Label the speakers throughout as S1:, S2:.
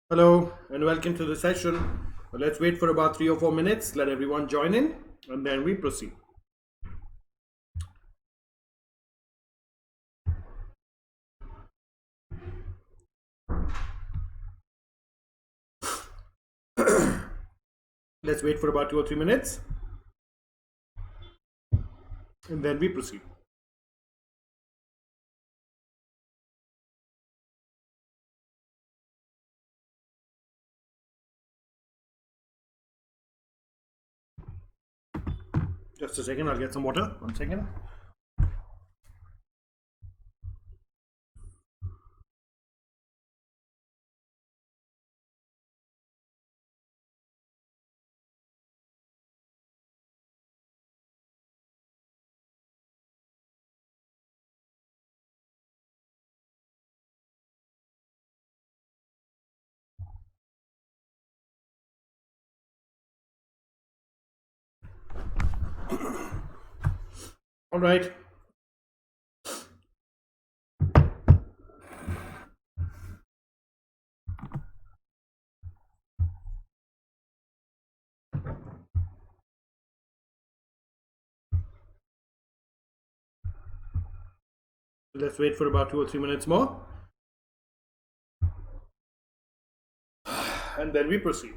S1: Hello and welcome to the session. Let's wait for about 3 or 4 minutes. Let everyone join in and then we proceed. Let's wait for about 2 or 3 minutes and then we proceed. Just a second, I'll get some water. 1 second. All right. Let's wait for about 2 or 3 minutes more and then we proceed.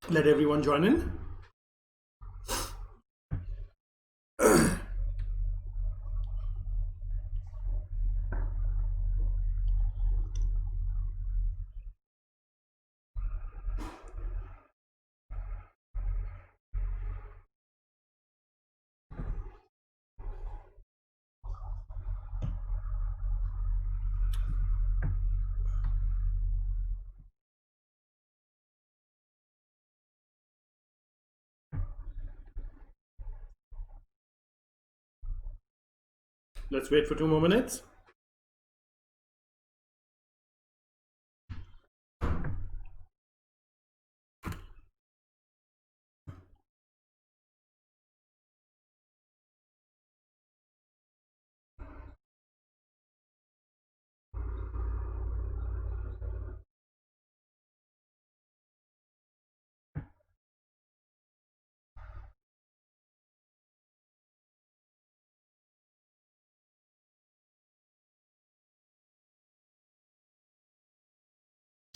S1: Let everyone join in. Let's wait for 2 more minutes.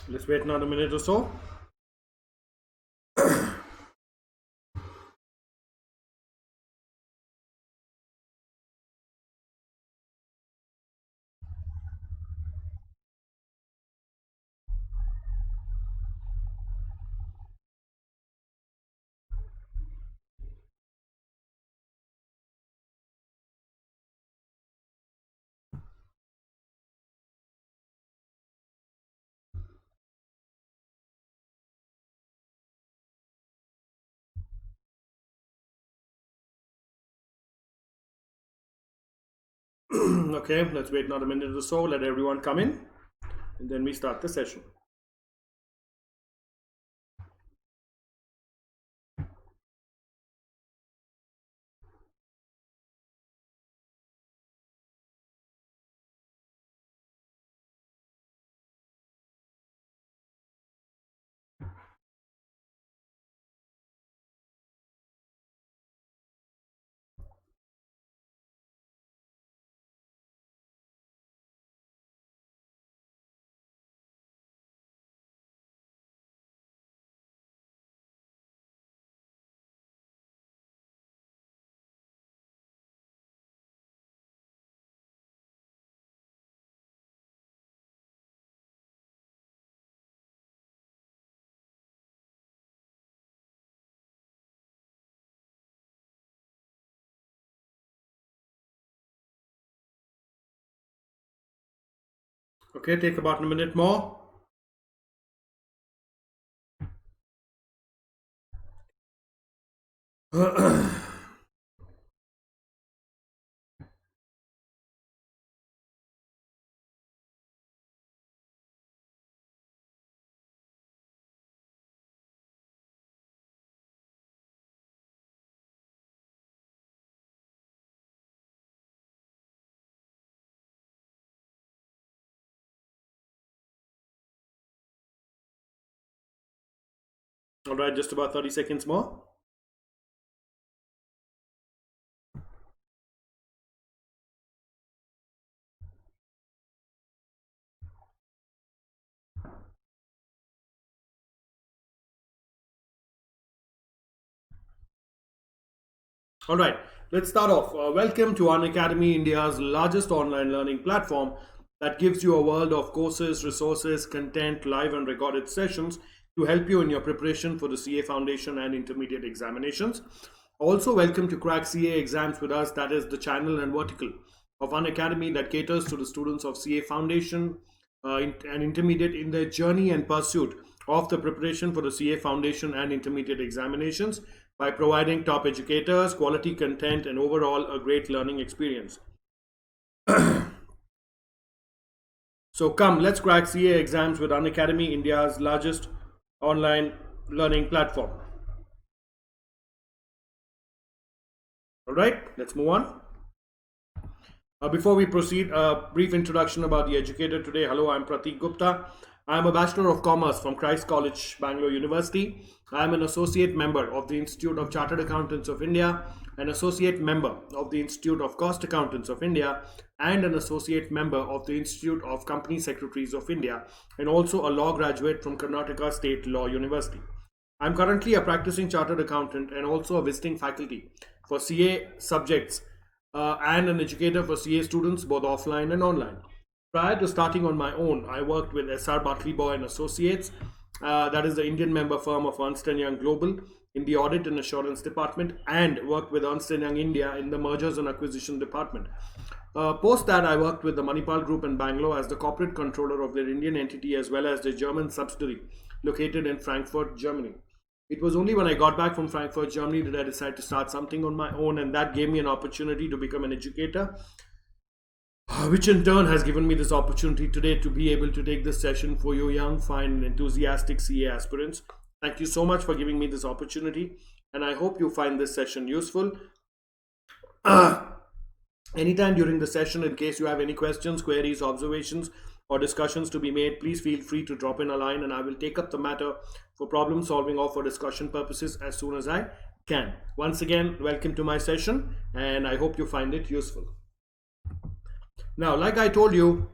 S1: Let's wait another minute or so. Okay, let's wait another minute or so. Let everyone come in and then we start the session. Okay, take about a minute more. All right, just about 30 seconds more. All right, let's start off. Welcome to Unacademy, India's largest online learning platform that gives you a world of courses, resources, content, live and recorded sessions to help you in your preparation for the CA Foundation and Intermediate examinations. Also, welcome to Crack CA Exams with us. That is the channel and vertical of Unacademy that caters to the students of CA Foundation and Intermediate in their journey and pursuit of the preparation for the CA Foundation and Intermediate examinations by providing top educators, quality content, and overall a great learning experience. So come, let's crack CA exams with Unacademy, India's largest online learning platform. All right, let's move on. Before we proceed, a brief introduction about the educator today. Hello, I'm Prathik Gupta. I am a Bachelor of Commerce from Christ College, Bangalore University. I am an associate member of the Institute of Chartered Accountants of India, an associate member of the Institute of Cost Accountants of India, and an associate member of the Institute of Company Secretaries of India, and also a law graduate from Karnataka State Law University. I'm currently a practicing chartered accountant and also a visiting faculty for CA subjects and an educator for CA students both offline and online. Prior to starting on my own, I worked with SR Bartley Boy and Associates, that is the Indian member firm of Ernst & Young Global in the Audit and Assurance Department, and worked with Ernst & Young India in the Mergers and Acquisition Department. Post that, I worked with the Manipal Group in Bangalore as the corporate controller of their Indian entity as well as the German subsidiary located in Frankfurt, Germany. It was only when I got back from Frankfurt, Germany, that I decided to start something on my own, and that gave me an opportunity to become an educator, which in turn has given me this opportunity today to be able to take this session for you young, fine, and enthusiastic CA aspirants. Thank you so much for giving me this opportunity, and I hope you find this session useful. Anytime during the session, in case you have any questions, queries, observations, or discussions to be made, please feel free to drop in a line and I will take up the matter for problem solving or for discussion purposes as soon as I can. Once again, welcome to my session and I hope you find it useful. Now, like I told you,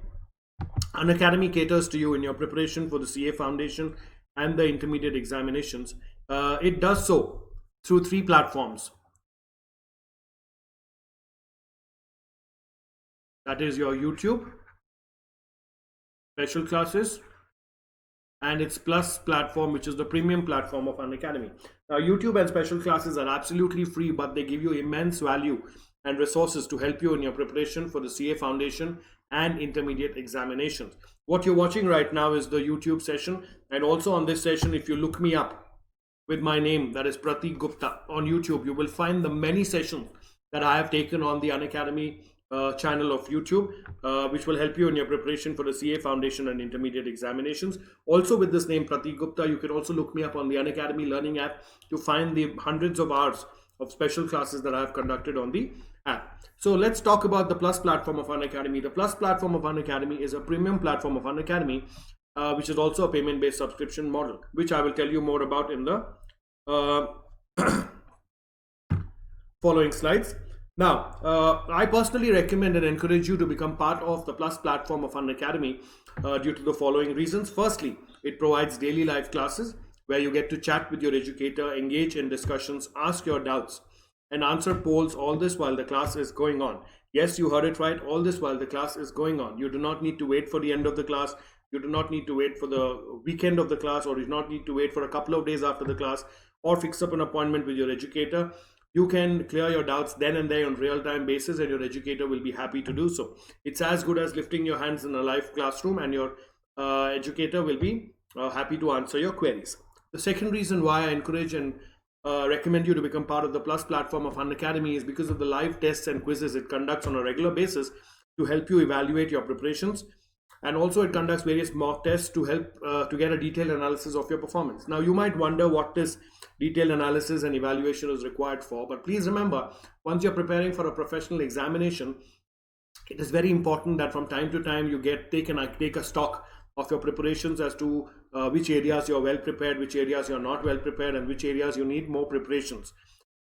S1: Unacademy caters to you in your preparation for the CA Foundation and the Intermediate examinations. It does so through 3 platforms. That is your YouTube, special classes, and its Plus platform, which is the premium platform of Unacademy. Now, YouTube and special classes are absolutely free, but they give you immense value and resources to help you in your preparation for the CA Foundation and Intermediate examinations. What you're watching right now is the YouTube session, and also on this session, if you look me up with my name, that is Prathik Gupta, on YouTube, you will find the many sessions that I have taken on the Unacademy channel of YouTube, which will help you in your preparation for the CA Foundation and Intermediate examinations. Also with this name Prathik Gupta, you can also look me up on the Unacademy Learning app to find the hundreds of hours of special classes that I have conducted on the app. So let's talk about the Plus platform of Unacademy. The Plus platform of Unacademy is a premium platform of Unacademy, which is also a payment-based subscription model, which I will tell you more about in the following slides. Now, I personally recommend and encourage you to become part of the Plus platform of Unacademy due to the following reasons. Firstly, it provides daily live classes where you get to chat with your educator, engage in discussions, ask your doubts, and answer polls, all this while the class is going on. Yes, you heard it right, all this while the class is going on. You do not need to wait for the end of the class. You do not need to wait for the weekend of the class, or you do not need to wait for a couple of days after the class, or fix up an appointment with your educator. You can clear your doubts then and there on real-time basis, and your educator will be happy to do so. It's as good as lifting your hands in a live classroom, and your educator will be happy to answer your queries. The second reason why I encourage and recommend you to become part of the Plus platform of Unacademy is because of the live tests and quizzes it conducts on a regular basis to help you evaluate your preparations. And also it conducts various mock tests to help to get a detailed analysis of your performance. Now you might wonder what this detailed analysis and evaluation is required for, but please remember, once you're preparing for a professional examination, it is very important that from time to time you take a stock of your preparations as to which areas you're well prepared, which areas you're not well prepared, and which areas you need more preparations.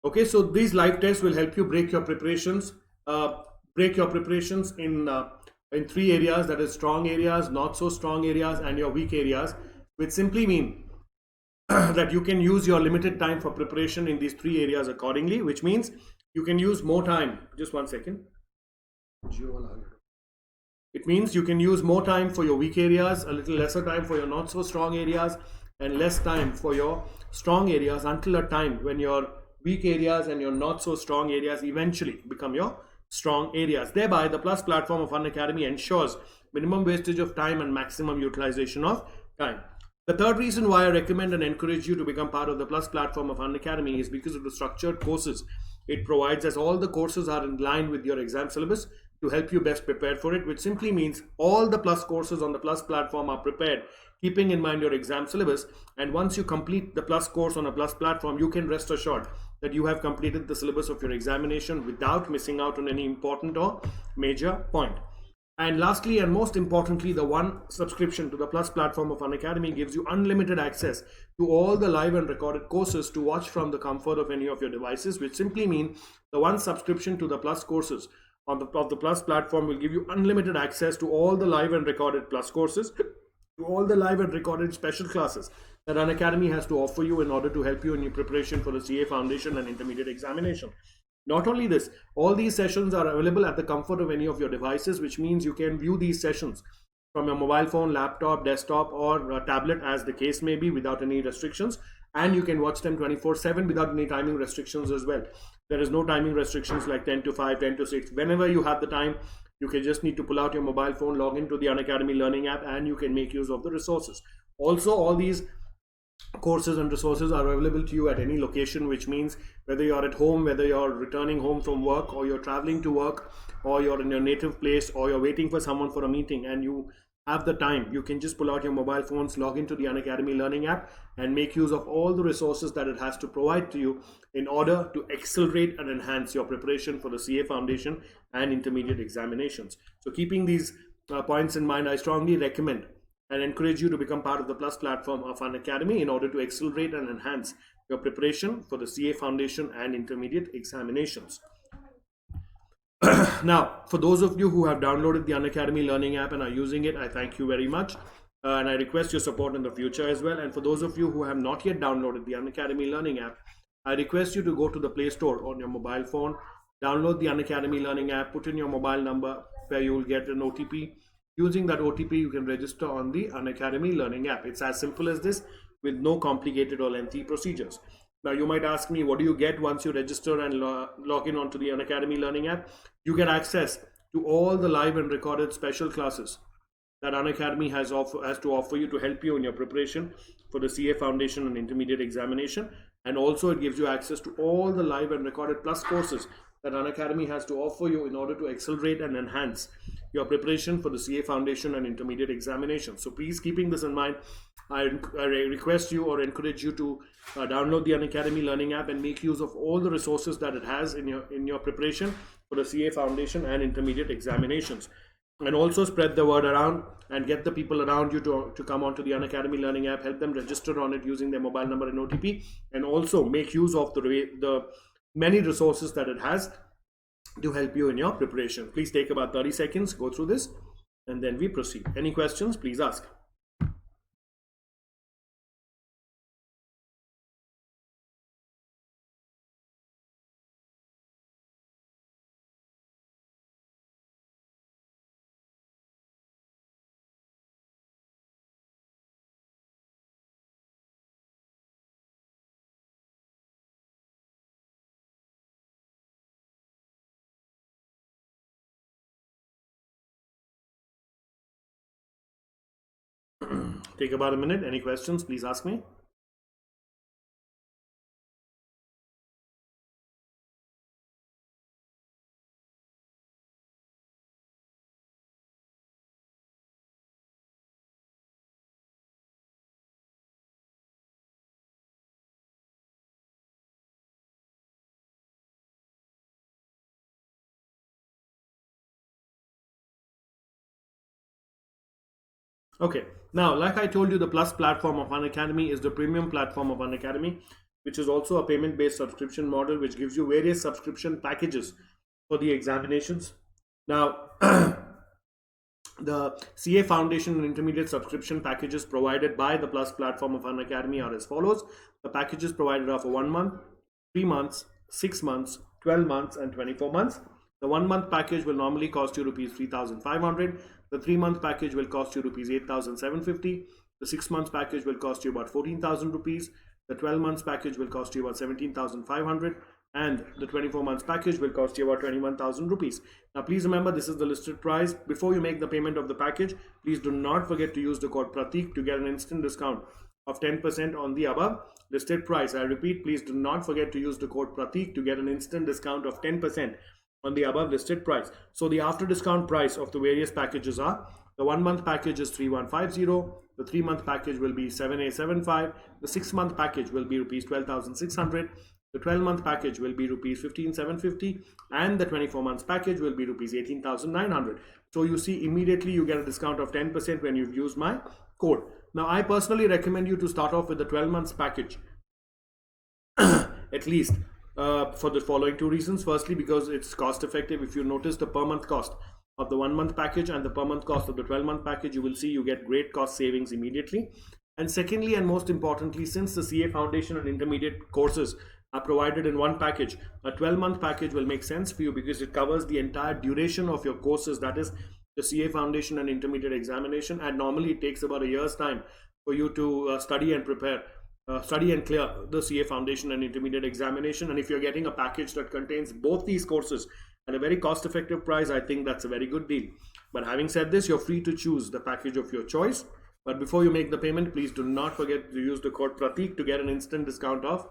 S1: Okay, so these live tests will help you break your preparations in three areas, that is strong areas, not so strong areas, and your weak areas, which simply mean that you can use your limited time for preparation in these three areas accordingly, which means you can use more time. Just one second. It means you can use more time for your weak areas, a little lesser time for your not so strong areas, and less time for your strong areas until a time when your weak areas and your not so strong areas eventually become your strong areas. Thereby, the Plus platform of Unacademy ensures minimum wastage of time and maximum utilization of time. The third reason why I recommend and encourage you to become part of the Plus platform of Unacademy is because of the structured courses it provides, as all the courses are in line with your exam syllabus to help you best prepare for it, which simply means all the Plus courses on the Plus platform are prepared keeping in mind your exam syllabus. And once you complete the Plus course on a Plus platform, you can rest assured that you have completed the syllabus of your examination without missing out on any important or major point. And lastly, and most importantly, the one subscription to the Plus platform of Unacademy gives you unlimited access to all the live and recorded courses to watch from the comfort of any of your devices, which simply mean the one subscription to the Plus courses of the Plus platform will give you unlimited access to all the live and recorded Plus courses, to all the live and recorded special classes that Unacademy has to offer you in order to help you in your preparation for the CA Foundation and Intermediate examination. Not only this, all these sessions are available at the comfort of any of your devices, which means you can view these sessions from your mobile phone, laptop, desktop, or tablet, as the case may be, without any restrictions. And you can watch them 24/7 without any timing restrictions as well. There is no timing restrictions like 10 to 5, 10 to 6. Whenever you have the time, you can just need to pull out your mobile phone, log into the Unacademy Learning app, and you can make use of the resources. Also, all these courses and resources are available to you at any location, which means whether you're at home, whether you're returning home from work, or you're traveling to work, or you're in your native place, or you're waiting for someone for a meeting and you have the time, you can just pull out your mobile phones, log into the Unacademy Learning app, and make use of all the resources that it has to provide to you in order to accelerate and enhance your preparation for the CA Foundation and Intermediate examinations. So keeping these points in mind, I strongly recommend and encourage you to become part of the Plus platform of Unacademy in order to accelerate and enhance your preparation for the CA Foundation and Intermediate examinations. Now, for those of you who have downloaded the Unacademy Learning app and are using it, I thank you very much. And I request your support in the future as well. And for those of you who have not yet downloaded the Unacademy Learning app, I request you to go to the Play Store on your mobile phone, download the Unacademy Learning app, put in your mobile number where you will get an OTP. Using that OTP, you can register on the Unacademy Learning app. It's as simple as this, with no complicated or lengthy procedures. Now, you might ask me, what do you get once you register and log in onto the Unacademy Learning app? You get access to all the live and recorded special classes that Unacademy has to offer you to help you in your preparation for the CA Foundation and Intermediate examination. And also, it gives you access to all the live and recorded Plus courses that Unacademy has to offer you in order to accelerate and enhance your preparation for the CA Foundation and Intermediate examination. So please, keeping this in mind, I request you or encourage you to download the Unacademy Learning app and make use of all the resources that it has in your preparation for the CA Foundation and Intermediate examinations. And also spread the word around and get the people around you to come onto the Unacademy Learning app, help them register on it using their mobile number and OTP, and also make use of the many resources that it has to help you in your preparation. Please take about 30 seconds, go through this, and then we proceed. Any questions, please ask. Take about a minute. Any questions, please ask me. Okay, now like I told you, the Plus platform of Unacademy is the premium platform of Unacademy, which is also a payment based subscription model which gives you various subscription packages for the examinations. Now, the CA Foundation and Intermediate subscription packages provided by the Plus platform of Unacademy are as follows. The packages provided are for 1 month, 3 months, 6 months, 12 months, and 24 months. The 1 month package will normally cost you rupees 3,500. The 3 month package will cost you rupees 8,750. The 6 months package will cost you about 14,000 rupees. The 12 months package will cost you about 17,500, and the 24 months package will cost you about 21,000 rupees. Now please remember, this is the listed price. Before you make the payment of the package, please do not forget to use the code Pratik to get an instant discount of 10% on the above listed price. I repeat, please do not forget to use the code Pratik to get an instant discount of 10% on the above listed price. So the after discount price of the various packages are: the 1 month package is 3150, the 3 month package will be 7875, the 6 month package will be rupees 12,600, the 12 month package will be rupees 15,750, and the 24 months package will be rupees 18,900. So you see, immediately you get a discount of 10% when you've used my code. Now I personally recommend you to start off with the 12 months package at least, for the following two reasons. Firstly, because it's cost effective. If you notice the per month cost of the 1 month package and the per month cost of the 12-month package, you will see you get great cost savings immediately. And secondly, and most importantly, since the CA Foundation and Intermediate courses are provided in one package, a 12-month package will make sense for you because it covers the entire duration of your courses, that is the CA Foundation and Intermediate examination. And normally it takes about a year's time for you to study and prepare, study and clear the CA Foundation and Intermediate examination. And if you're getting a package that contains both these courses at a very cost effective price, I think that's a very good deal. But having said this, you're free to choose the package of your choice. But before you make the payment, please do not forget to use the code Pratik to get an instant discount of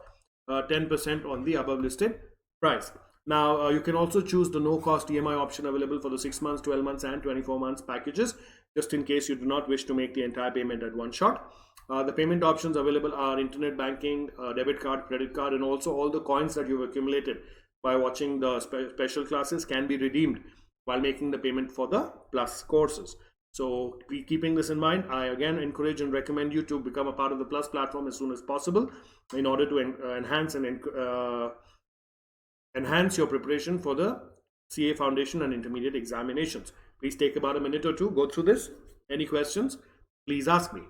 S1: 10% on the above listed price. Now, you can also choose the no cost EMI option available for the 6 months, 12 months, and 24 months packages, just in case you do not wish to make the entire payment at one shot. The payment options available are internet banking, debit card, credit card, and also all the coins that you've accumulated by watching the special classes can be redeemed while making the payment for the Plus courses. So keeping this in mind, I again encourage and recommend you to become a part of the Plus platform as soon as possible in order to enhance your preparation for the CA Foundation and Intermediate examinations. Please take about a minute or two, go through this. Any questions, please ask me.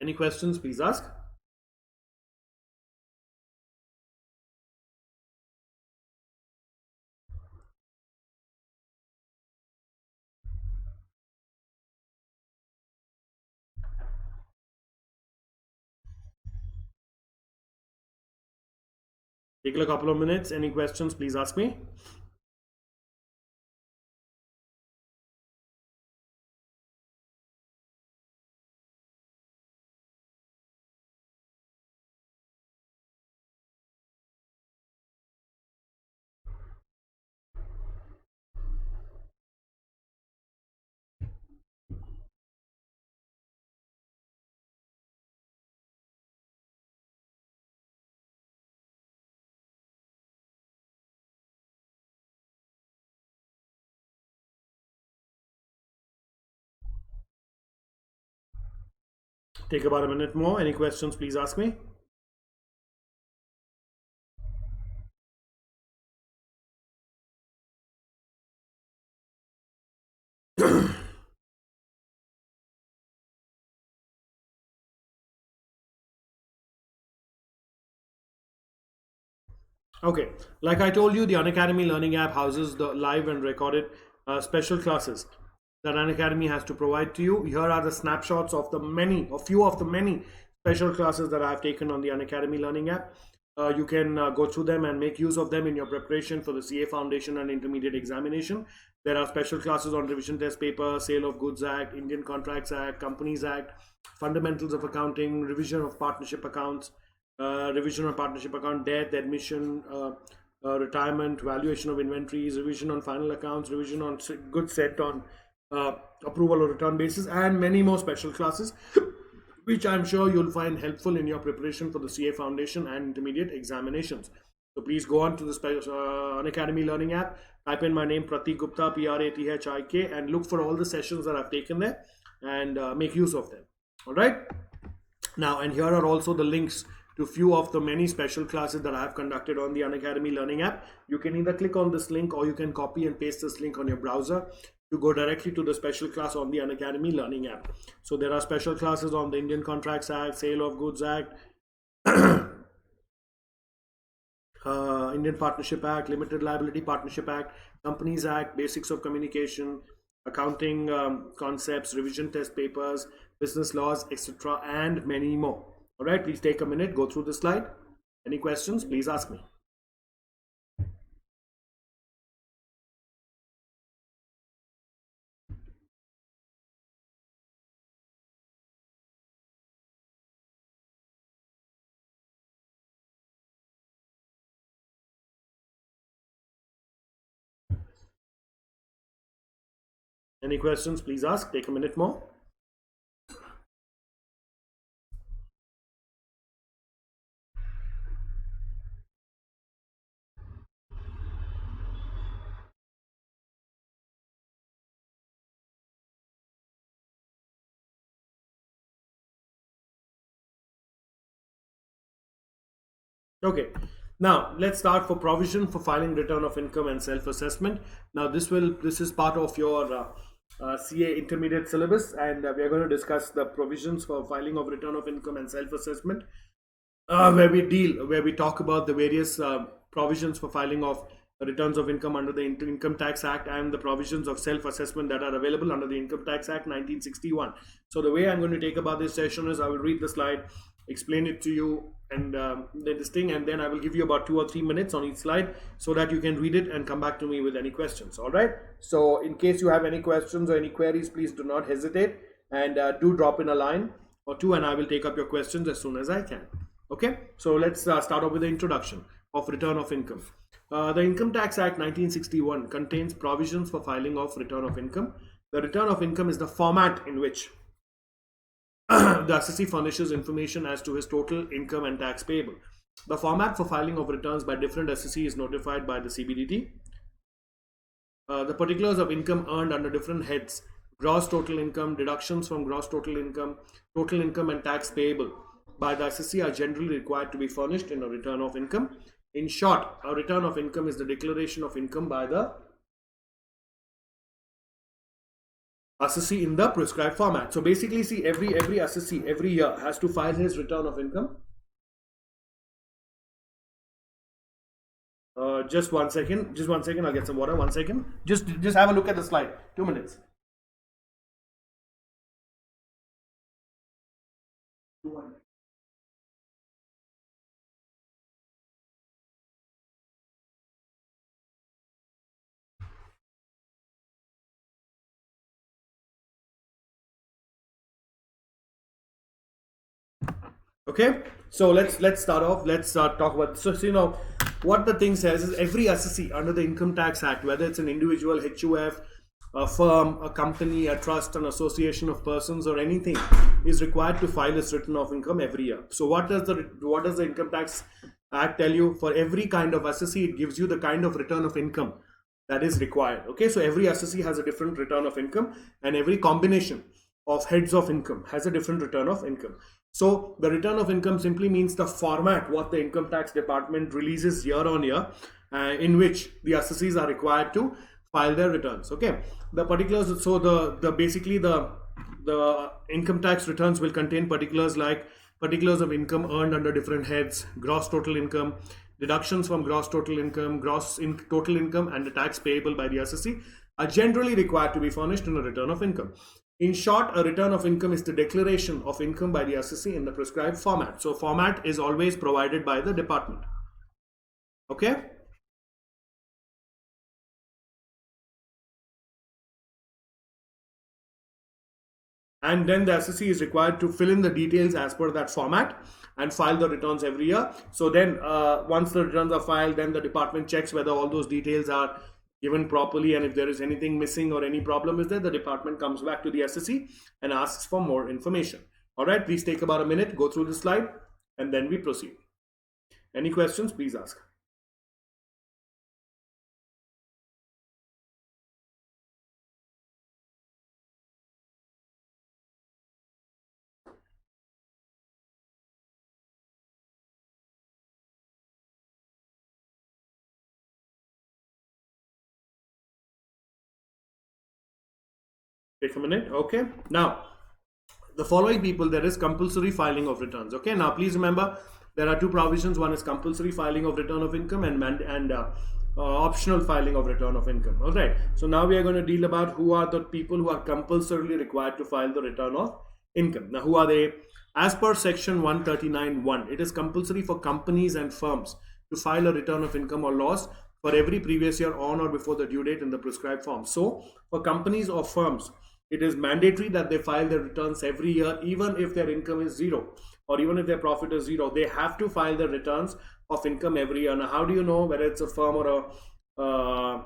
S1: Any questions, please ask. Take a couple of minutes. Any questions, please ask me. Take about a minute more. Any questions, please ask me. Okay, like I told you, the Unacademy Learning app houses the live and recorded special classes that Unacademy has to provide to you. Here are the snapshots of a few of the many special classes that I have taken on the Unacademy Learning app. You can go through them and make use of them in your preparation for the CA Foundation and Intermediate examination. There are special classes on Revision Test Paper, Sale of Goods Act, Indian Contracts Act, Companies Act, Fundamentals of Accounting, Revision of Partnership Accounts, revision on partnership account, death, admission, retirement, valuation of inventories, revision on final accounts, revision on goods sent on approval or return basis, and many more special classes, which I'm sure you'll find helpful in your preparation for the CA Foundation and Intermediate examinations. So please go on to the Unacademy Learning app, type in my name Prathik Gupta, Prathik, and look for all the sessions that I've taken there and make use of them. All right. Now, and here are also the links to few of the many special classes that I have conducted on the Unacademy Learning app. You can either click on this link or you can copy and paste this link on your browser to go directly to the special class on the Unacademy Learning app. So there are special classes on the Indian Contracts Act, Sale of Goods Act, Indian Partnership Act, Limited Liability Partnership Act, Companies Act, Basics of Communication, Accounting Concepts, Revision Test Papers, Business Laws, etc., and many more. All right, please take a minute, go through the slide. Any questions, please ask me. Any questions, please ask. Take a minute more. Okay, now let's start for provision for filing return of income and self-assessment. Now this is part of your CA intermediate syllabus, and we are going to discuss the provisions for filing of return of income and self-assessment, where we talk about the various provisions for filing of returns of income under the Income Tax Act and the provisions of self-assessment that are available under the Income Tax Act 1961. So the way I'm going to take about this session is I will read the slide, explain it to you, and this thing, and then I will give you about 2 or 3 minutes on each slide so that you can read it and come back to me with any questions. All right, so in case you have any questions or any queries, please do not hesitate and do drop in a line or two, and I will take up your questions as soon as I can. Okay, so let's start off with the introduction of return of income. The Income Tax Act 1961 contains provisions for filing of return of income. The return of income is the format in which the assessee furnishes information as to his total income and tax payable. The format for filing of returns by different assessee is notified by the CBDT. The particulars of income earned under different heads, gross total income, deductions from gross total income and tax payable by the assessee are generally required to be furnished in a return of income. In short, a return of income is the declaration of income by the assessee in the prescribed format. So basically, see, every assessee every year has to file his return of income. Just one second, I'll get some water. 1 second. Just have a look at the slide. 2 minutes. Okay, so let's start off. Let's talk about, so you know what the thing says is every assessee under the Income Tax Act, whether it's an individual, HUF, a firm, a company, a trust, an association of persons, or anything, is required to file its return of income every year. So what does the Income Tax Act tell you? For every kind of assessee, it gives you the kind of return of income that is required. Okay, so every assessee has a different return of income, and every combination of heads of income has a different return of income. So the return of income simply means the format what the Income Tax Department releases year on year, in which the assessees are required to file their returns. Okay, the particulars. So basically the income tax returns will contain particulars like particulars of income earned under different heads, gross total income, deductions from gross total income, total income, and the tax payable by the assessee are generally required to be furnished in a return of income. In short, a return of income is the declaration of income by the assessee in the prescribed format. So format is always provided by the department. Okay. And then the assessee is required to fill in the details as per that format and file the returns every year. So then once the returns are filed, then the department checks whether all those details are given properly, and if there is anything missing or any problem is there, the department comes back to the assessee and asks for more information. All right, please take about a minute, go through the slide, and then we proceed. Any questions, please ask. Take a minute. Okay. Now, the following people, there is compulsory filing of returns. Okay. Now, please remember there are two provisions. One is compulsory filing of return of income and optional filing of return of income. All right. So now we are going to deal about who are the people who are compulsorily required to file the return of income. Now, who are they? As per section 139(1), it is compulsory for companies and firms to file a return of income or loss for every previous year on or before the due date in the prescribed form. So, for companies or firms, it is mandatory that they file their returns every year, even if their income is zero or even if their profit is zero. They have to file their returns of income every year. Now, how do you know whether it's a firm or a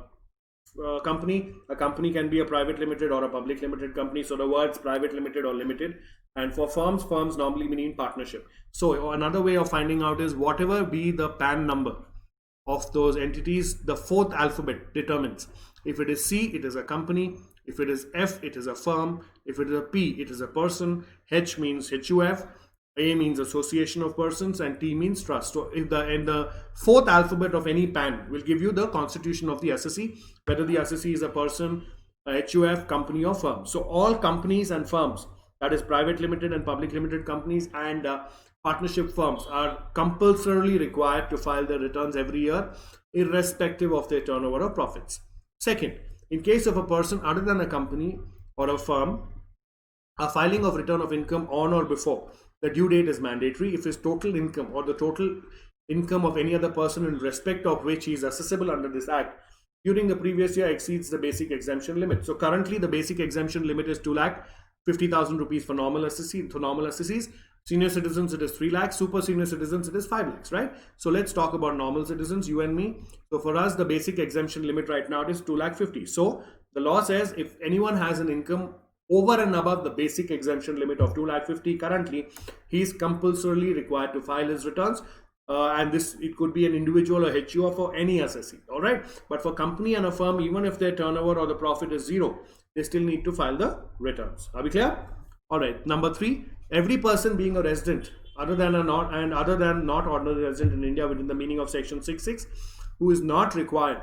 S1: company? A company can be a private limited or a public limited company. So the words private limited or limited. And for firms normally mean partnership. So another way of finding out is whatever be the PAN number of those entities, the fourth alphabet determines. If it is C, it is a company. If it is F, it is a firm. If it is a P, it is a person. H means HUF. A means association of persons, and T means trust. So if the fourth alphabet of any PAN will give you the constitution of the assessee, whether the assessee is a person, a HUF, company, or firm. So all companies and firms, that is private limited and public limited companies and partnership firms, are compulsorily required to file their returns every year, irrespective of their turnover or profits. Second, in case of a person other than a company or a firm, a filing of return of income on or before the due date is mandatory if his total income or the total income of any other person in respect of which he is assessable under this act during the previous year exceeds the basic exemption limit. So currently the basic exemption limit is 2,50,000 rupees for normal assessees. Senior citizens it is 3 lakhs, super senior citizens it is 5 lakhs, right? So let's talk about normal citizens, you and me. So for us the basic exemption limit right now is 2,50,000. So the law says if anyone has an income over and above the basic exemption limit of 2,50,000 currently, he is compulsorily required to file his returns. And this, it could be an individual or HUF or any assessee. All right. But for company and a firm, even if their turnover or the profit is zero, they still need to file the returns. Are we clear? All right. Number 3, every person being a resident other than not ordinary resident in India within the meaning of section 6(6) who is not required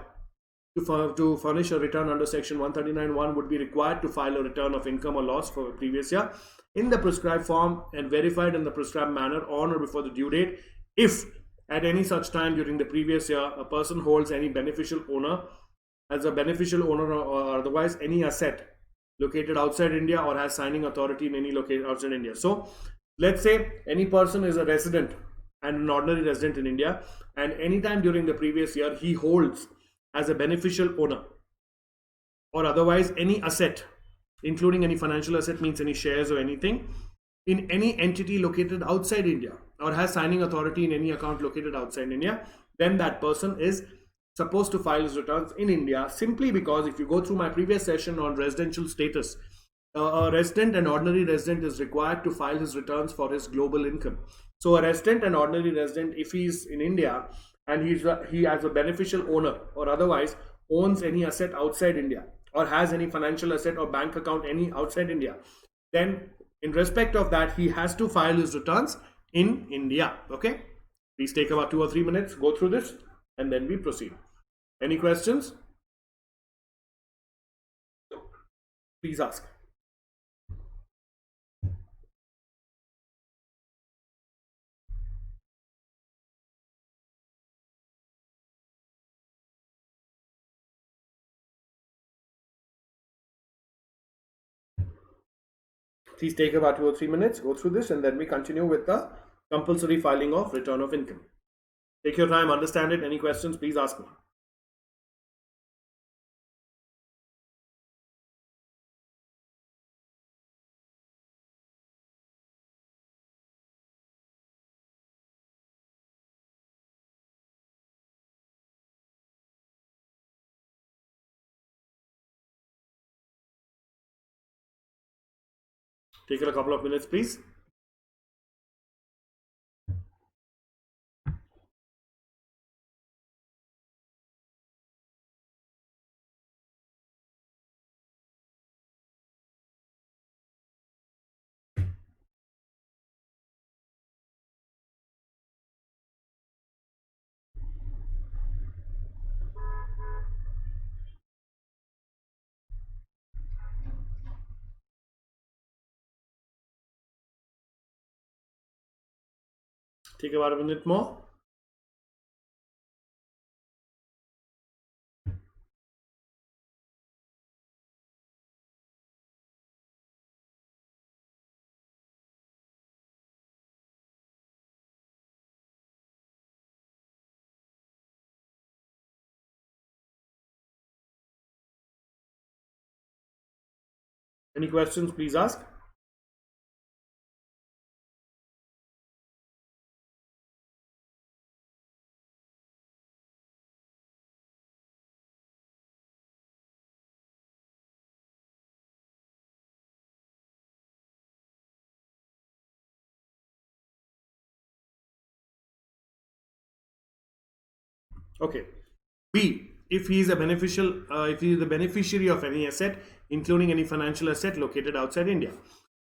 S1: to furnish a return under section 139(1) would be required to file a return of income or loss for a previous year in the prescribed form and verified in the prescribed manner on or before the due date if at any such time during the previous year a person holds any beneficial owner as a beneficial owner or otherwise any asset located outside India or has signing authority in any location outside India. So let's say any person is a resident and an ordinary resident in India, and anytime during the previous year he holds as a beneficial owner or otherwise any asset, including any financial asset, means any shares or anything, in any entity located outside India or has signing authority in any account located outside India, then that person is supposed to file his returns in India, simply because if you go through my previous session on residential status, a resident and ordinary resident is required to file his returns for his global income. So a resident and ordinary resident, if he's in India and he as a beneficial owner or otherwise owns any asset outside India or has any financial asset or bank account any outside India, then in respect of that he has to file his returns in India. Okay, please take about 2 or 3 minutes, go through this, and then we proceed. Any questions? Please ask. Please take about 2 or 3 minutes, go through this, and then we continue with the compulsory filing of return of income. Take your time, understand it. Any questions, please ask me. Take a couple of minutes, please. Take about a minute more. Any questions, please ask. Okay. B. If he is a if he is the beneficiary of any asset, including any financial asset located outside India.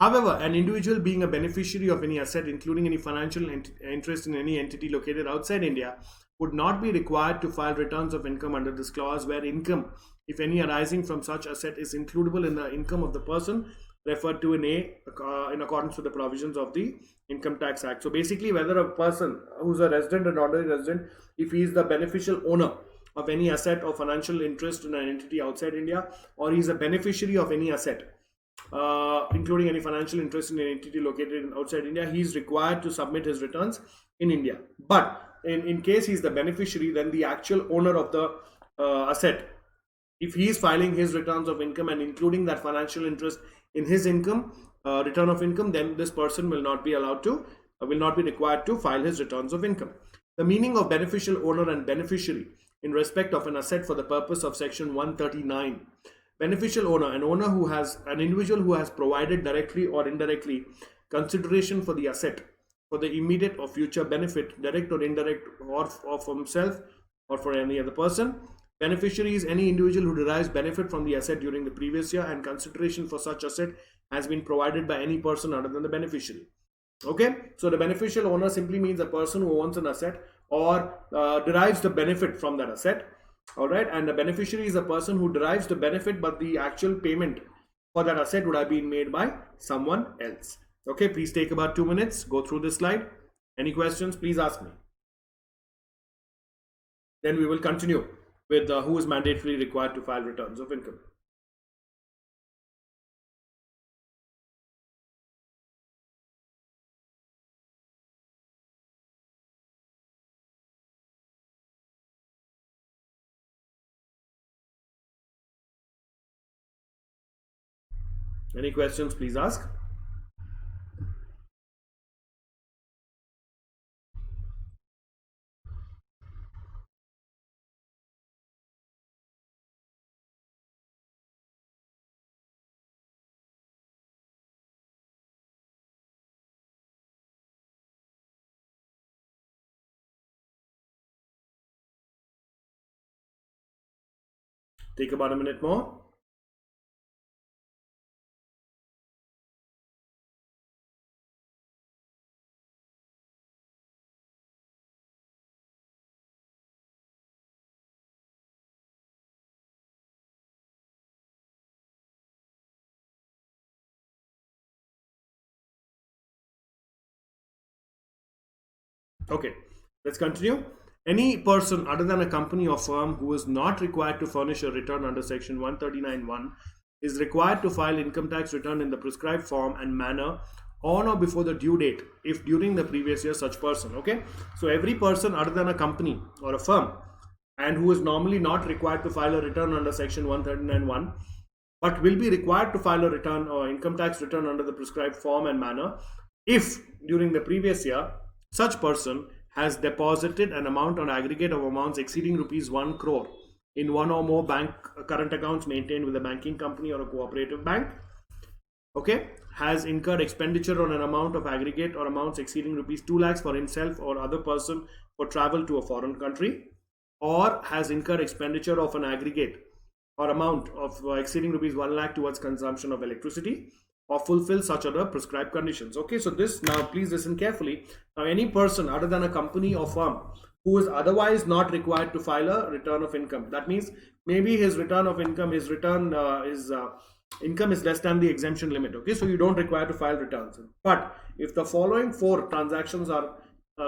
S1: However, an individual being a beneficiary of any asset, including any financial interest in any entity located outside India, would not be required to file returns of income under this clause, where income, if any arising from such asset, is includable in the income of the person referred to in A, in accordance with the provisions of the Income Tax Act. So basically, whether a person who's a resident and ordinary resident, if he is the beneficial owner of any asset or financial interest in an entity outside India, or he is a beneficiary of any asset, including any financial interest in an entity located outside India, he is required to submit his returns in India. But in case he is the beneficiary, then the actual owner of the asset, if he is filing his returns of income and including that financial interest in his income, return of income, then this person will not be allowed to, will not be required to file his returns of income. The meaning of beneficial owner and beneficiary in respect of an asset for the purpose of section 139. Beneficial owner, an individual who has provided directly or indirectly consideration for the asset for the immediate or future benefit, direct or indirect, or for himself or for any other person. Beneficiary is any individual who derives benefit from the asset during the previous year, and consideration for such asset has been provided by any person other than the beneficiary. Okay, so the beneficial owner simply means a person who owns an asset or derives the benefit from that asset. All right, and the beneficiary is a person who derives the benefit, but the actual payment for that asset would have been made by someone else. Okay, please take about 2 minutes, go through this slide. Any questions, please ask me. Then we will continue with who is mandatorily required to file returns of income. Any questions, please ask. Take about a minute more. Okay, let's continue. Any person other than a company or firm who is not required to furnish a return under section 139(1) is required to file income tax return in the prescribed form and manner on or before the due date if during the previous year such person. Okay, so every person other than a company or a firm and who is normally not required to file a return under section 139(1) but will be required to file a return or income tax return under the prescribed form and manner if during the previous year such person has deposited an amount on aggregate of amounts exceeding rupees 1 crore in one or more bank current accounts maintained with a banking company or a cooperative bank. Okay, has incurred expenditure on an amount of aggregate or amounts exceeding rupees 2 lakhs for himself or other person for travel to a foreign country, or has incurred expenditure of an aggregate or amount of exceeding rupees 1 lakh towards consumption of electricity, or fulfill such other prescribed conditions. Okay, so this, now please listen carefully. Now any person other than a company or firm who is otherwise not required to file a return of income, that means maybe his return of income, his return income is less than the exemption limit. Okay, so you don't require to file returns. But if the following 4 transactions are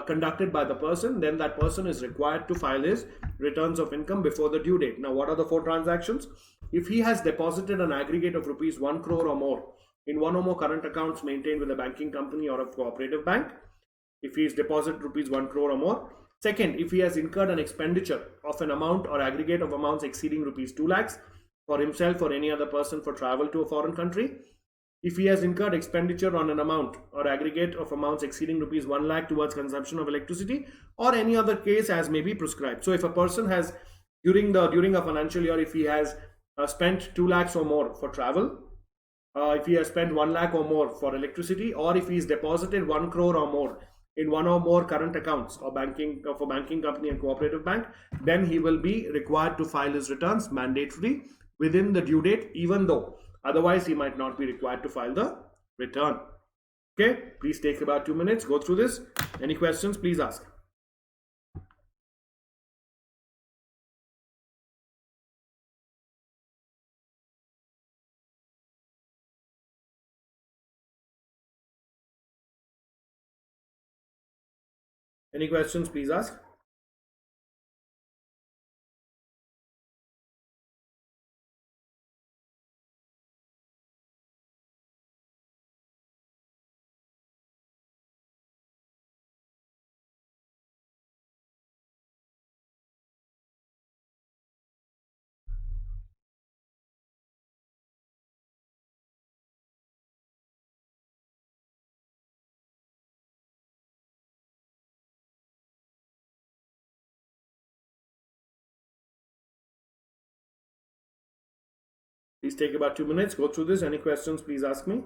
S1: conducted by the person, then that person is required to file his returns of income before the due date. Now, what are the 4 transactions? If he has deposited an aggregate of rupees 1 crore or more in one or more current accounts maintained with a banking company or a cooperative bank, if he has deposited rupees 1 crore or more. Second, if he has incurred an expenditure of an amount or aggregate of amounts exceeding rupees 2 lakhs for himself or any other person for travel to a foreign country. If he has incurred expenditure on an amount or aggregate of amounts exceeding rupees 1 lakh towards consumption of electricity, or any other case as may be prescribed. So if a person has during a financial year, if he has spent 2 lakhs or more for travel, if he has spent 1 lakh or more for electricity, or if he's deposited 1 crore or more in one or more current accounts or banking for banking company and cooperative bank, then he will be required to file his returns mandatorily within the due date, even though otherwise he might not be required to file the return. Okay, please take about 2 minutes, go through this. Any questions, please ask. Any questions, please ask. Please take about 2 minutes, go through this. Any questions, please ask me.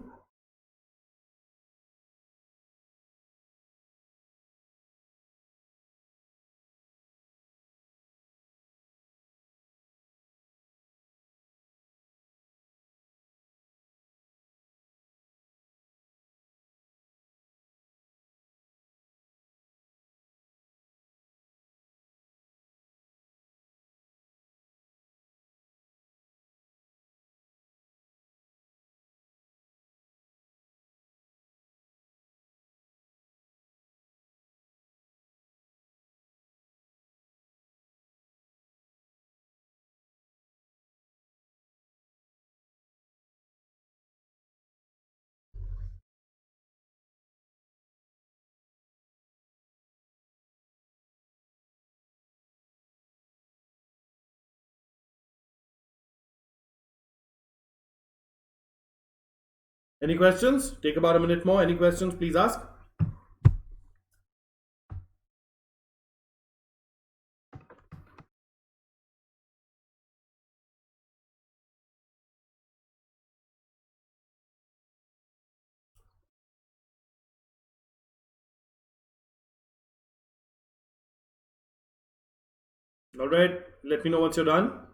S1: Any questions? Take about a minute more. Any questions, please ask. All right, let me know once you're done.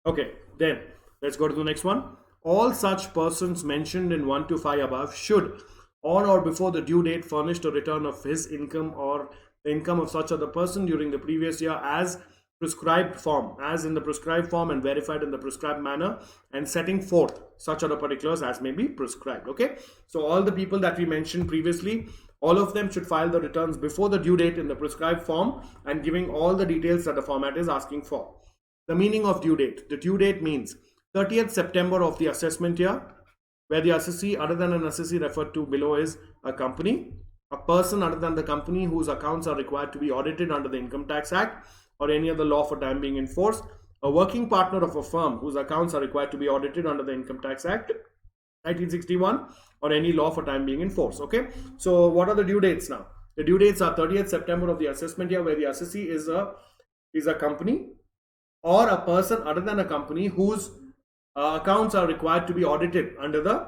S1: Okay, then let's go to the next one. All such persons mentioned in 1 to 5 above should, on or before the due date, furnish a return of his income or the income of such other person during the previous year as prescribed form, as in the prescribed form and verified in the prescribed manner, and setting forth such other particulars as may be prescribed. Okay, so all the people that we mentioned previously, all of them should file the returns before the due date in the prescribed form and giving all the details that the format is asking for. The meaning of due date. The due date means 30th September of the assessment year, where the assessee other than an assessee referred to below is a company, a person other than the company whose accounts are required to be audited under the Income Tax Act or any other law for time being in force, a working partner of a firm whose accounts are required to be audited under the Income Tax Act 1961 or any law for time being in force. Okay, so what are the due dates now? The due dates are 30th September of the assessment year, where the assessee is a company or a person other than a company whose accounts are required to be audited under the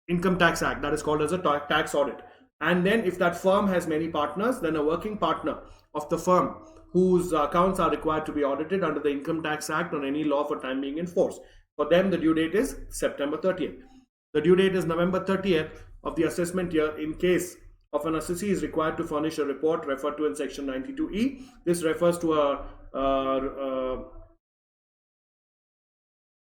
S1: Income Tax Act, that is called as a tax audit. And then if that firm has many partners, then a working partner of the firm whose accounts are required to be audited under the Income Tax Act or any law for time being in force. For them, the due date is September 30th. The due date is November 30th of the assessment year in case of an assessee is required to furnish a report referred to in section 92E. This refers to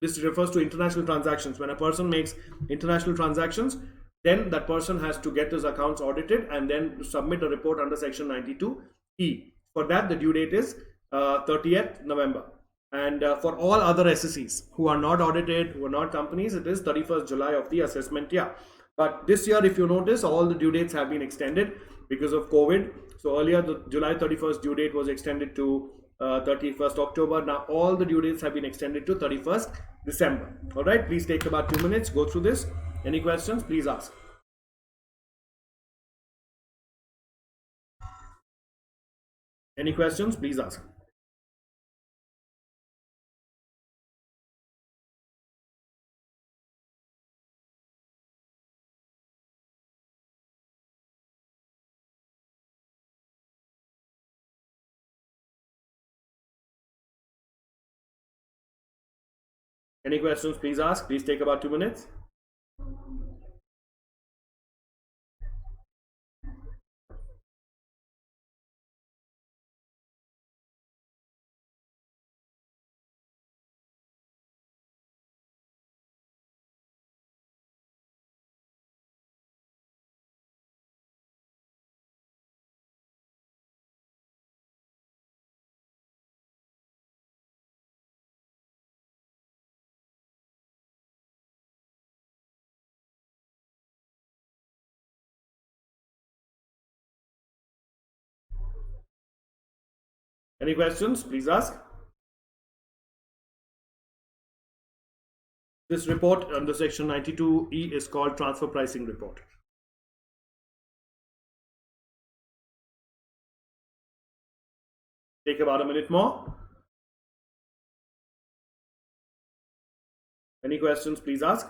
S1: This refers to international transactions. When a person makes international transactions, then that person has to get his accounts audited and then submit a report under section 92E. For that, the due date is 30th November. And for all other SSEs who are not audited, who are not companies, it is 31st July of the assessment year. But this year, if you notice, all the due dates have been extended because of COVID. So earlier, the July 31st due date was extended to 31st October. Now all the due dates have been extended to 31st December. All right, please take about 2 minutes, go through this. Any questions, please ask. Any questions, please ask. Any questions, please ask. Please take about 2 minutes. Any questions, please ask. This report under section 92E is called transfer pricing report. Take about a minute more. Any questions, please ask.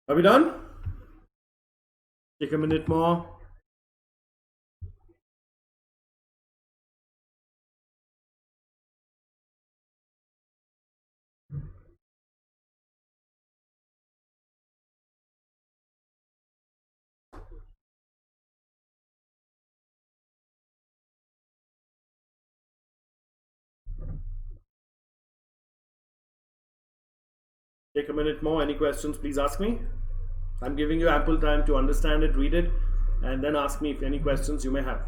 S1: Are we done? Take a minute more. Take a minute more. Any questions, please ask me. I'm giving you ample time to understand it, read it, and then ask me if any questions you may have.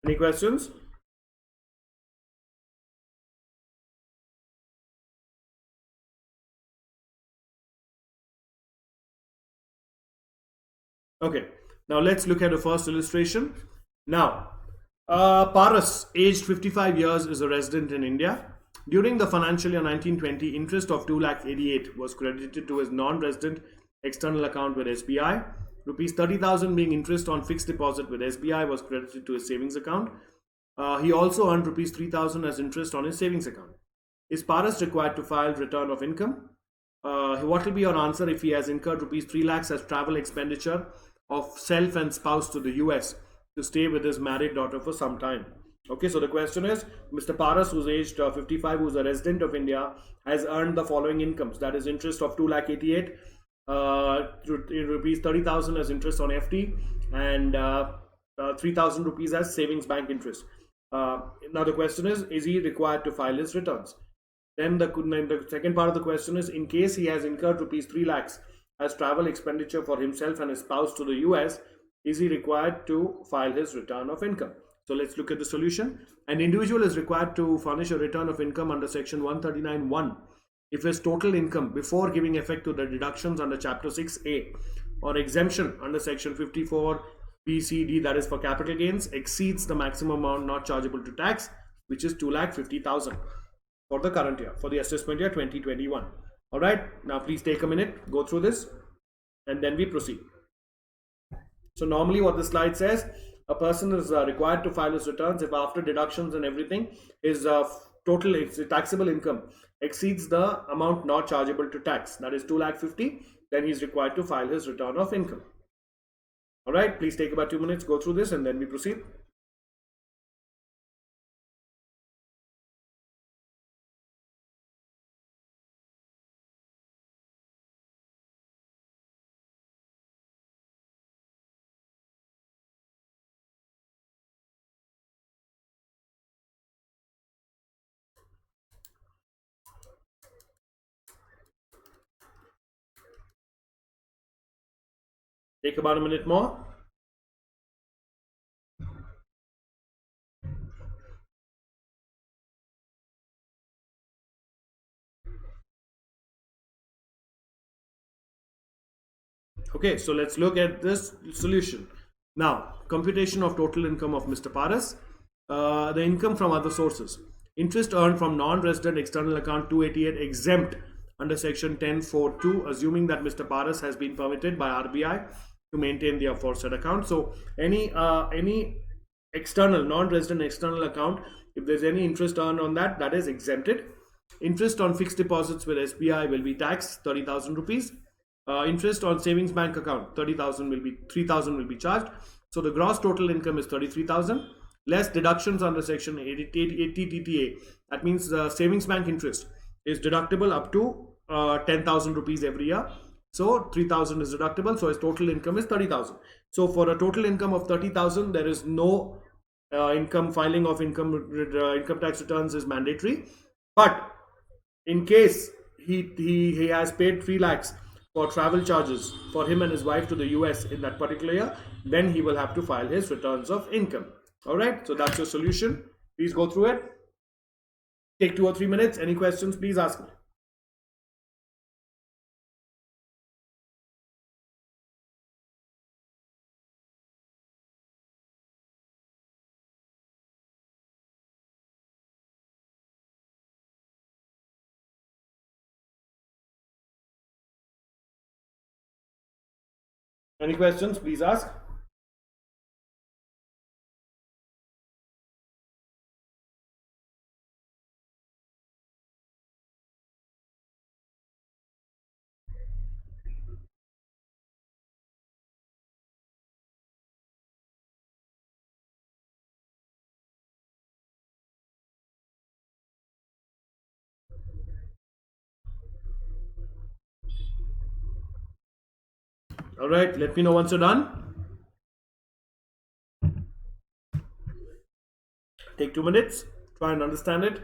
S1: Any questions? Okay, now let's look at the first illustration. Now, Paras, aged 55 years, is a resident in India. During the financial year 1920, interest of 2,88,000 was credited to his non-resident external account with SBI. Rupees 30,000 being interest on fixed deposit with SBI was credited to his savings account. He also earned rupees 3,000 as interest on his savings account. Is Paras required to file return of income? What will be your answer if he has incurred rupees 3 lakhs as travel expenditure of self and spouse to the US to stay with his married daughter for some time? Okay, so the question is, Mr. Paras, who's aged 55, who's a resident of India, has earned the following incomes. That is interest of 2,88,000, rupees 30,000 as interest on FD, and 3,000 rupees as savings bank interest. Now the question is he required to file his returns? Then the second part of the question is, in case he has incurred rupees 3 lakhs as travel expenditure for himself and his spouse to the US, is he required to file his return of income? So let's look at the solution. An individual is required to furnish a return of income under section 139(1) if his total income before giving effect to the deductions under chapter 6A or exemption under section 54 B, C, D, that is for capital gains, exceeds the maximum amount not chargeable to tax, which is 2,50,000 for the current year, for the assessment year 2021. All right, now please take a minute, go through this, and then we proceed. So normally what the slide says, a person is required to file his returns if after deductions and everything his total taxable income exceeds the amount not chargeable to tax, that is 2,50,000, then he is required to file his return of income. All right, please take about 2 minutes, go through this, and then we proceed. Take about a minute more. Okay, so let's look at this solution. Now, computation of total income of Mr. Paras. The income from other sources. Interest earned from non-resident external account 288 exempt under section 10.4.2, assuming that Mr. Paras has been permitted by RBI to maintain the aforesaid account. So any external, non-resident external account, if there's any interest earned on that, that is exempted. Interest on fixed deposits with SBI will be taxed 30,000 rupees. Interest on savings bank account 30,000 will be 3,000 will be charged. So the gross total income is 33,000 less deductions under section 80 TTA. That means the savings bank interest is deductible up to 10,000 rupees every year. So 3,000 is deductible. So his total income is 30,000. So for a total income of 30,000, there is no income filing of income tax returns is mandatory. But in case he has paid 3 lakhs for travel charges for him and his wife to the US in that particular year, then he will have to file his returns of income. All right, so that's your solution. Please go through it. Take 2 or 3 minutes. Any questions, please ask me. Any questions, please ask. All right, let me know once you're done. Take 2 minutes, try and understand it.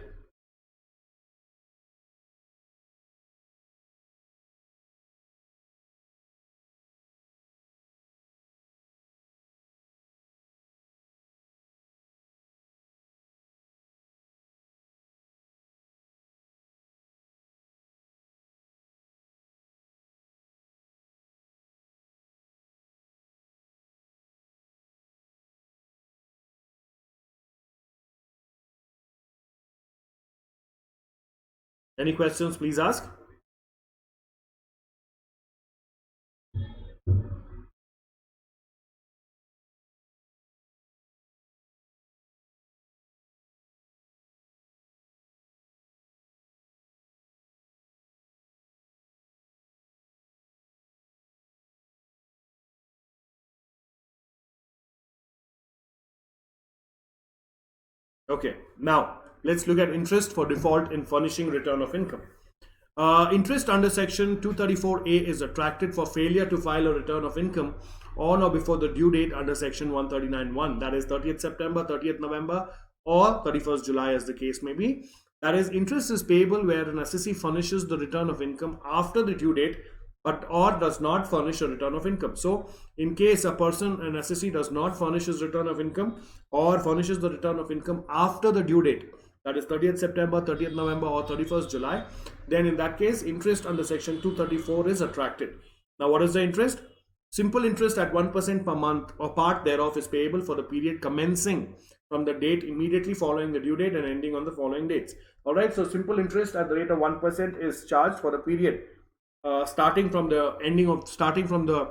S1: Any questions, please ask. Okay, now let's look at interest for default in furnishing return of income. Interest under section 234A is attracted for failure to file a return of income on or before the due date under section 139(1), that is 30th September, 30th November, or 31st July as the case may be. That is, interest is payable where an assessee furnishes the return of income after the due date or does not furnish a return of income. So in case an assessee does not furnish his return of income or furnishes the return of income after the due date, that is 30th September, 30th November, or 31st July, then in that case interest under section 234 is attracted. Now what is the interest? Simple interest at 1% per month or part thereof is payable for the period commencing from the date immediately following the due date and ending on the following dates. All right, so simple interest at the rate of 1% is charged for the period starting from the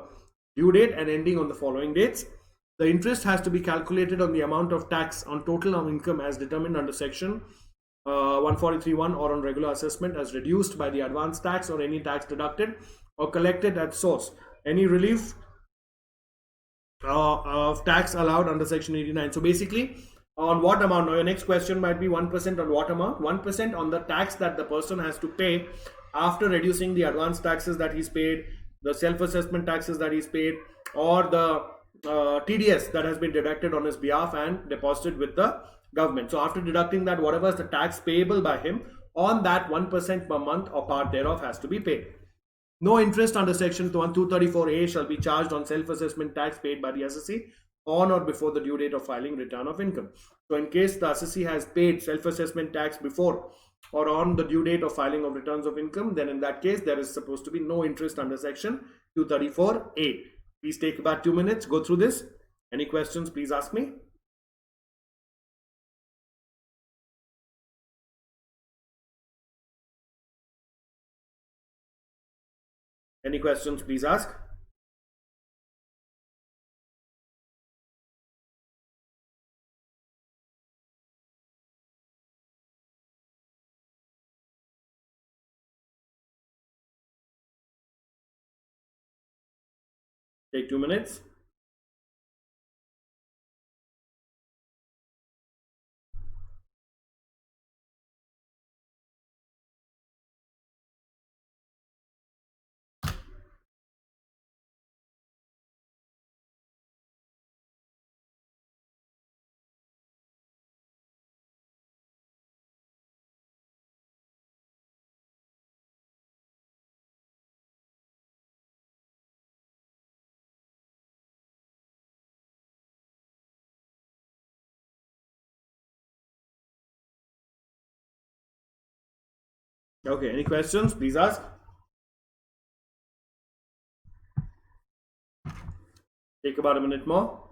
S1: due date and ending on the following dates. The interest has to be calculated on the amount of tax on total income as determined under section 143(1) or on regular assessment as reduced by the advance tax or any tax deducted or collected at source. Any relief of tax allowed under section 89. So basically, on what amount? Now your next question might be 1% on what amount? 1% on the tax that the person has to pay after reducing the advance taxes that he's paid, the self-assessment taxes that he's paid, or the TDS that has been deducted on his behalf and deposited with the government. So after deducting that, whatever is the tax payable by him on that 1% per month or part thereof has to be paid. No interest under section 234A shall be charged on self-assessment tax paid by the assessee on or before the due date of filing return of income. So in case the assessee has paid self-assessment tax before or on the due date of filing of returns of income, then in that case there is supposed to be no interest under section 234A. Please take about 2 minutes, go through this. Any questions, please ask me. Any questions, please ask. Take 2 minutes. Okay, any questions, please ask. Take about a minute more.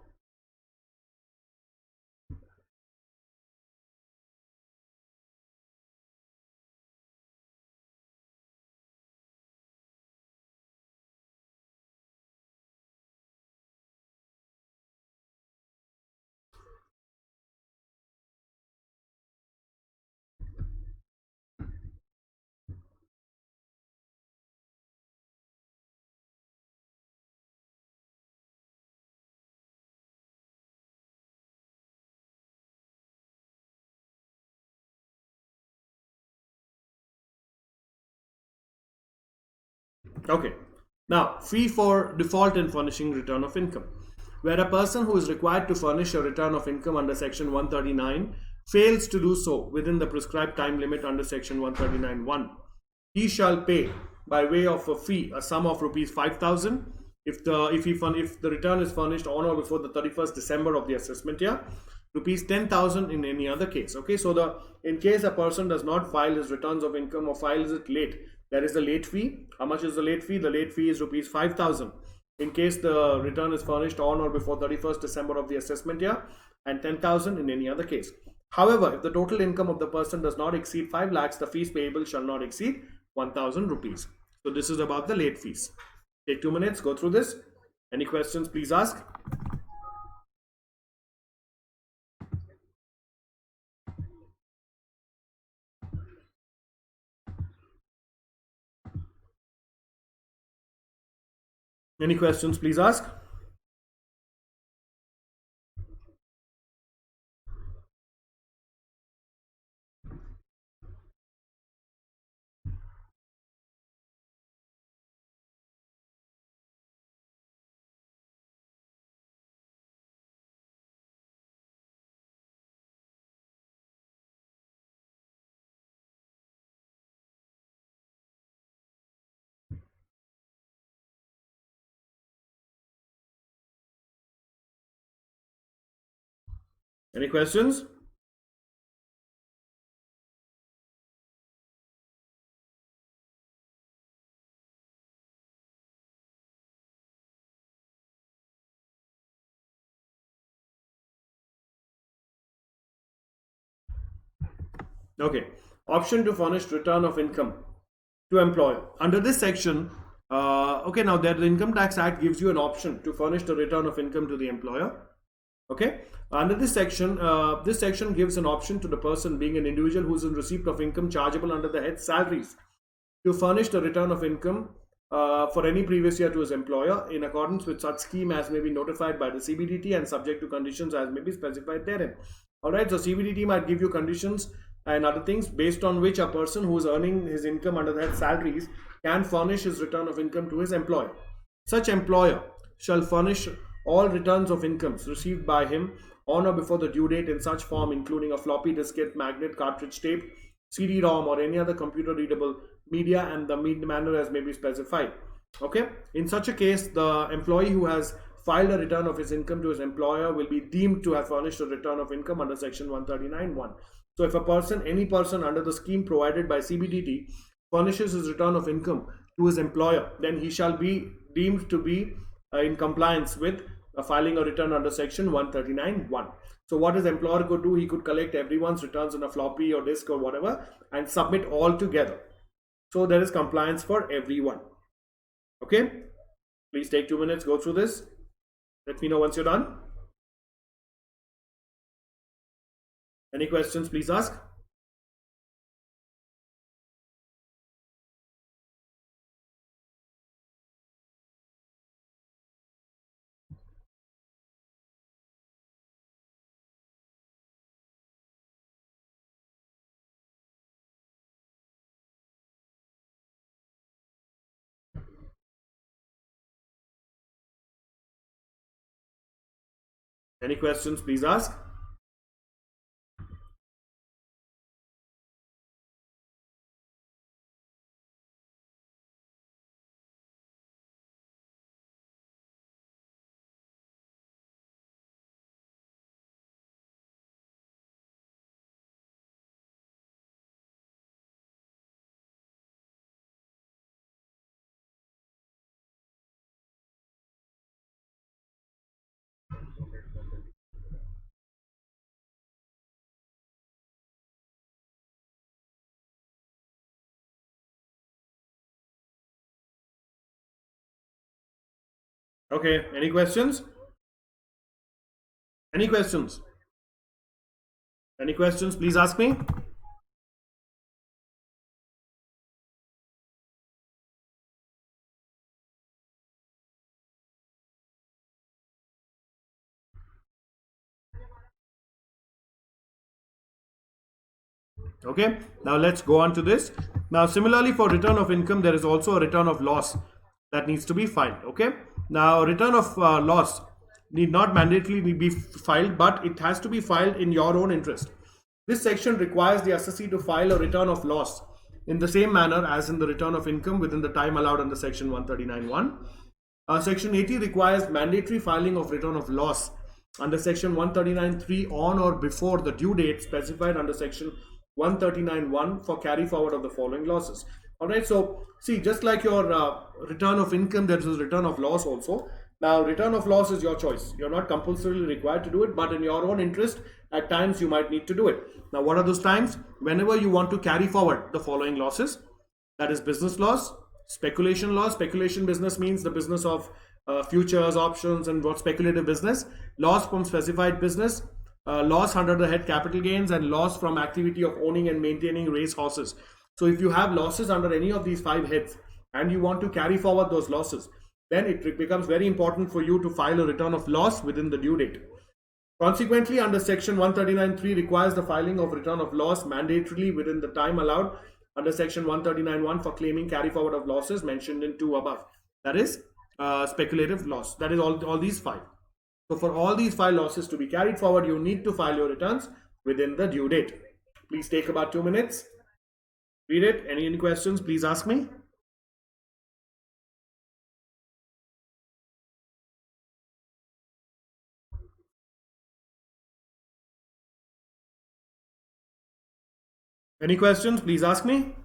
S1: Okay. Now, fee for default in furnishing return of income. Where a person who is required to furnish a return of income under section 139 fails to do so within the prescribed time limit under section 139(1), he shall pay by way of a fee a sum of rupees 5,000 if the return is furnished on or before the 31st December of the assessment year, rupees 10,000 in any other case. Okay, so in case a person does not file his returns of income or files it late, there is a late fee. How much is the late fee? The late fee is rupees 5,000 in case the return is furnished on or before 31st December of the assessment year, and 10,000 in any other case. However, if the total income of the person does not exceed 5 lakhs, the fees payable shall not exceed 1,000 rupees. So this is about the late fees. Take 2 minutes, go through this. Any questions, please ask. Any questions, please ask. Any questions? Okay. Option to furnish return of income to employer. Under this section, okay, now that the Income Tax Act gives you an option to furnish the return of income to the employer. Okay. Under this section gives an option to the person being an individual who is in receipt of income chargeable under the head salaries to furnish the return of income for any previous year to his employer in accordance with such scheme as may be notified by the CBDT and subject to conditions as may be specified therein. Alright, so CBDT might give you conditions and other things based on which a person who is earning his income under that salaries can furnish his return of income to his employer. Such employer shall furnish all returns of incomes received by him on or before the due date in such form, including a floppy diskette, magnet, cartridge tape, CD-ROM, or any other computer readable media, and the manner as may be specified. Okay. In such a case, the employee who has filed a return of his income to his employer will be deemed to have furnished a return of income under section 139(1). So if any person under the scheme provided by CBDT furnishes his return of income to his employer, then he shall be deemed to be in compliance with filing a return under section 139(1). So what his employer could do, he could collect everyone's returns in a floppy or disk or whatever and submit all together. So there is compliance for everyone. Okay, please take 2 minutes, go through this. Let me know once you're done. Any questions, please ask. Any questions, please ask. Okay, any questions? Any questions? Any questions, please ask me. Okay, now let's go on to this. Now similarly for return of income, there is also a return of loss that needs to be filed. Okay, now return of loss need not mandatorily be filed, but it has to be filed in your own interest. This section requires the assessee to file a return of loss in the same manner as in the return of income within the time allowed under section 139(1). Section 80 requires mandatory filing of return of loss under section 139(3) on or before the due date specified under section 139(1) for carry forward of the following losses. Alright, so see, just like your return of income, there is a return of loss also. Now, return of loss is your choice. You're not compulsorily required to do it, but in your own interest, at times you might need to do it. Now, what are those times? Whenever you want to carry forward the following losses, that is business loss, speculation loss. Speculation business means the business of futures, options, and what speculative business. Loss from specified business, loss under the head capital gains, and loss from activity of owning and maintaining race horses. So if you have losses under any of these 5 heads and you want to carry forward those losses, then it becomes very important for you to file a return of loss within the due date. Consequently, under section 139(3) requires the filing of return of loss mandatorily within the time allowed under section 139(1) for claiming carry forward of losses mentioned in 2 above. That is speculative loss. That is all these 5. So for all these 5 losses to be carried forward, you need to file your returns within the due date. Please take about 2 minutes. Read it. Any questions, please ask me. Any questions, please ask me.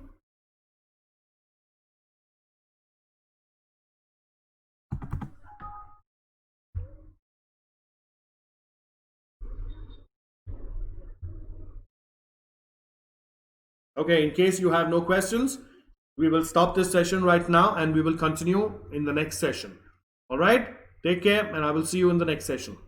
S1: Okay, in case you have no questions, we will stop this session right now and we will continue in the next session. All right, take care, and I will see you in the next session.